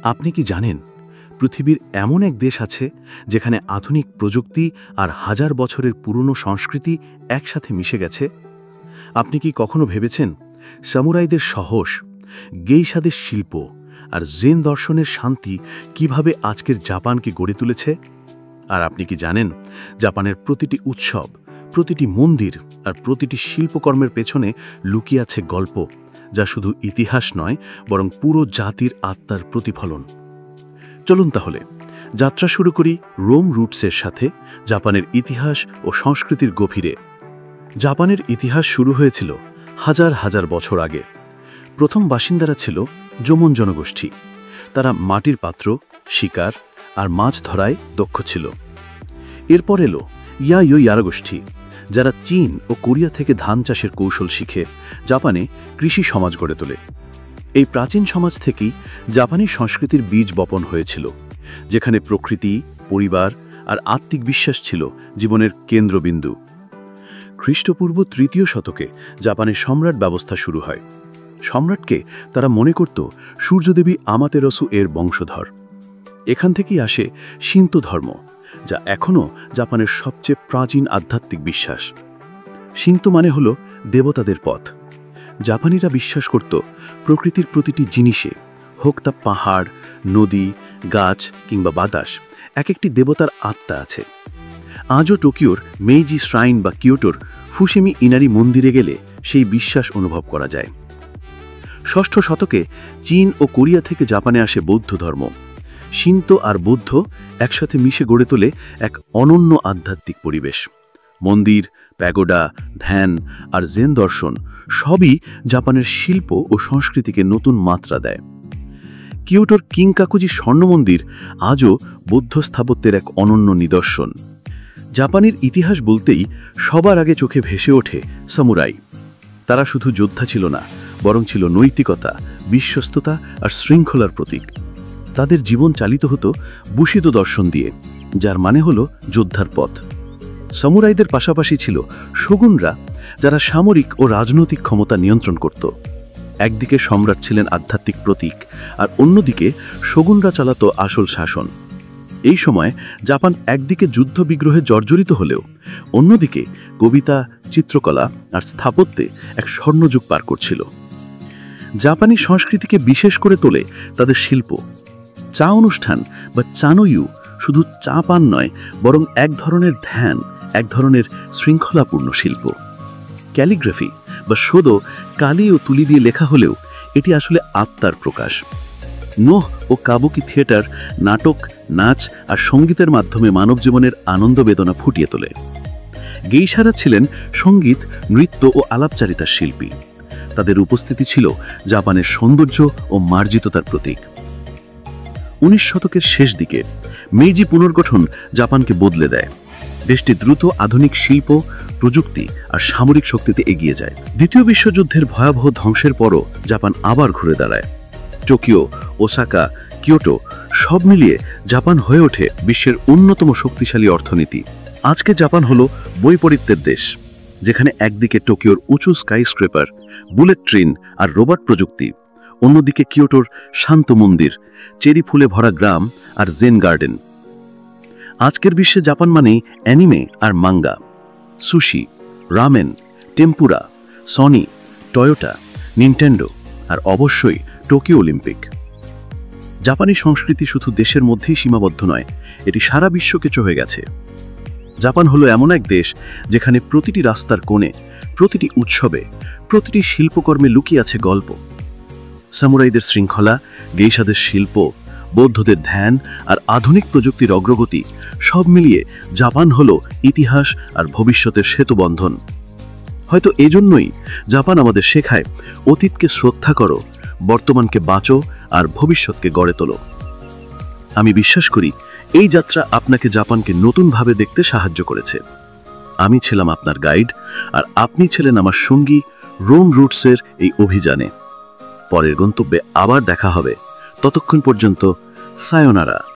আপনি কি জানেন পৃথিবীর এমন এক দেশ আছে যেখানে আধুনিক প্রযুক্তি আর হাজার বছরের পুরনো সংস্কৃতি একসাথে মিশে গেছে? আপনি কি কখনো ভেবেছেন সামুরাইদের সাহস, গেইশাদের শিল্প আর জেন দর্শনের শান্তি কিভাবে আজকের জাপানকে গড়ে তুলেছে? আর আপনি কি জানেন জাপানের প্রতিটি উৎসব, প্রতিটি মন্দির আর প্রতিটি শিল্পকর্মের পেছনে লুকিয়ে আছে গল্প, যা শুধু ইতিহাস নয় বরং পুরো জাতির আত্মার প্রতিফলন? চলুন তাহলে যাত্রা শুরু করি রোম রুটসের সাথে, জাপানের ইতিহাস ও সংস্কৃতির গভীরে। জাপানের ইতিহাস শুরু হয়েছিল হাজার হাজার বছর আগে। প্রথম বাসিন্দারা ছিল জোমন জনগোষ্ঠী। তারা মাটির পাত্র, শিকার আর মাছ ধরায় দক্ষ ছিল। এরপর এলো ইয়াইয়োয়ারা গোষ্ঠী, যারা চীন ও কোরিয়া থেকে ধান চাষের কৌশল শিখে জাপানে কৃষি সমাজ গড়ে তোলে। এই প্রাচীন সমাজ থেকেই জাপানি সংস্কৃতির বীজ বপন হয়েছিল, যেখানে প্রকৃতি, পরিবার আর আত্মিক বিশ্বাস ছিল জীবনের কেন্দ্রবিন্দু। খ্রিস্টপূর্ব ৩য় শতকে জাপানের সম্রাট ব্যবস্থা শুরু হয়। সম্রাটকে তারা মনে করত সূর্যদেবী আমাতেরাসু এর বংশধর। এখান থেকেই আসে শিন্তো ধর্ম, যা এখনও জাপানের সবচেয়ে প্রাচীন আধ্যাত্মিক বিশ্বাস। শিন্তো মানে হল দেবতাদের পথ। জাপানিরা বিশ্বাস করত প্রকৃতির প্রতিটি জিনিসে, হোক তা পাহাড়, নদী, গাছ কিংবা বাতাস, এক একটি দেবতার আত্মা আছে। আজও টোকিওর মেইজি শ্রাইন বা কিয়োটোর ফুসিমি ইনারি মন্দিরে গেলে সেই বিশ্বাস অনুভব করা যায়। ৬ষ্ঠ শতকে চীন ও কোরিয়া থেকে জাপানে আসে বৌদ্ধ ধর্ম। শিন্তো আর বৌদ্ধ একসাথে মিশে গড়ে তোলে এক অনন্য আধ্যাত্মিক পরিবেশ। মন্দির, প্যাগোডা, ধ্যান আর জেন দর্শন সবই জাপানের শিল্প ও সংস্কৃতিকে নতুন মাত্রা দেয়। কিয়োটোর কিংকাকুজি স্বর্ণ মন্দির আজও বৌদ্ধ স্থাপত্যের এক অনন্য নিদর্শন। জাপানের ইতিহাস বলতেই সবার আগে চোখে ভেসে ওঠে সামুরাই। তারা শুধু যোদ্ধা ছিল না, বরং ছিল নৈতিকতা, বিশ্বস্ততা আর শৃঙ্খলার প্রতীক। তাদের জীবন চালিত হতো বুশিদো দর্শন দিয়ে, যার মানে হল যোদ্ধার পথ। সামুরাইদের পাশাপাশি ছিল শোগুনরা, যারা সামরিক ও রাজনৈতিক ক্ষমতা নিয়ন্ত্রণ করত। একদিকে সম্রাট ছিলেন আধ্যাত্মিক প্রতীক, আর অন্যদিকে শোগুনরা চালাত আসল শাসন। এই সময় জাপান একদিকে যুদ্ধ বিগ্রহে জর্জরিত হলেও অন্যদিকে কবিতা, চিত্রকলা আর স্থাপত্যে এক স্বর্ণযুগ পার করছিল। জাপানি সংস্কৃতিকে বিশেষ করে তোলে তাদের শিল্প। চা অনুষ্ঠান বা চানোয়ু শুধু চা পান নয়, বরং এক ধরনের ধ্যান, এক ধরনের শৃঙ্খলাপূর্ণ শিল্প। ক্যালিগ্রাফি বা শোদো কালি ও তুলি দিয়ে লেখা হলেও এটি আসলে আত্মার প্রকাশ। নোহ ও কাবুকি থিয়েটার নাটক, নাচ আর সঙ্গীতের মাধ্যমে মানব জীবনের আনন্দ বেদনা ফুটিয়ে তোলে। গেইশারা ছিলেন সঙ্গীত, নৃত্য ও আলাপচারিতার শিল্পী। তাদের উপস্থিতি ছিল জাপানের সৌন্দর্য ও মার্জিততার প্রতীক। ১৯ শতকের শেষ দিকে মেইজি পুনর্গঠন জাপানকে বদলে দেয়। দেশটি দ্রুত আধুনিক শিল্প, প্রযুক্তি আর সামরিক শক্তিতে এগিয়ে যায়। দ্বিতীয় বিশ্বযুদ্ধের ভয়াবহ ধ্বংসের পরও জাপান আবার ঘুরে দাঁড়ায়। টোকিও, ওসাকা, কিয়োটো সব মিলিয়ে জাপান হয়ে ওঠে বিশ্বের অন্যতম শক্তিশালী অর্থনীতি। আজকে জাপান হল বৈপরীত্যের দেশ, যেখানে একদিকে টোকিওর উঁচু স্কাইস্ক্রেপার, বুলেট ট্রেন আর রোবট প্রযুক্তি, অন্যদিকে কিয়োটোর শান্ত মন্দির, চেরি ফুলে ভরা গ্রাম আর জেন গার্ডেন। আজকের বিশ্বে জাপান মানেই অ্যানিমে আর manga, sushi, ramen, tempura, Sony, Toyota, Nintendo আর অবশ্যই টোকিও অলিম্পিক। জাপানি সংস্কৃতি শুধু দেশের মধ্যেই সীমাবদ্ধ নয়, এটি সারা বিশ্বকে ছুঁয়ে গেছে। জাপান হলো এমন এক দেশ যেখানে প্রতিটি রাস্তার কোণে, প্রতিটি উৎসবে, প্রতিটি শিল্পকর্মে লুকিয়ে আছে গল্প। সামুরাইদের শৃঙ্খলা, গেইশাদের শিল্প, বৌদ্ধদের ধ্যান আর আধুনিক প্রযুক্তির অগ্রগতি সব মিলিয়ে জাপান হলো ইতিহাস আর ভবিষ্যতের সেতুবন্ধন। হয়তো এজন্যই জাপান আমাদের শেখায়, অতীতকে শ্রদ্ধা করো, বর্তমানকে বাঁচো আর ভবিষ্যৎকে গড়ে তোলো। আমি বিশ্বাস করি এই যাত্রা আপনাকে জাপানকে নতুনভাবে দেখতে সাহায্য করেছে। আমি ছিলাম আপনার গাইড, আর আপনি ছিলেন আমার সঙ্গী রোম রুটসের এই অভিযানে। পরের গন্তব্যে আবার দেখা হবে। ততক্ষণ পর্যন্ত সায়োনারা।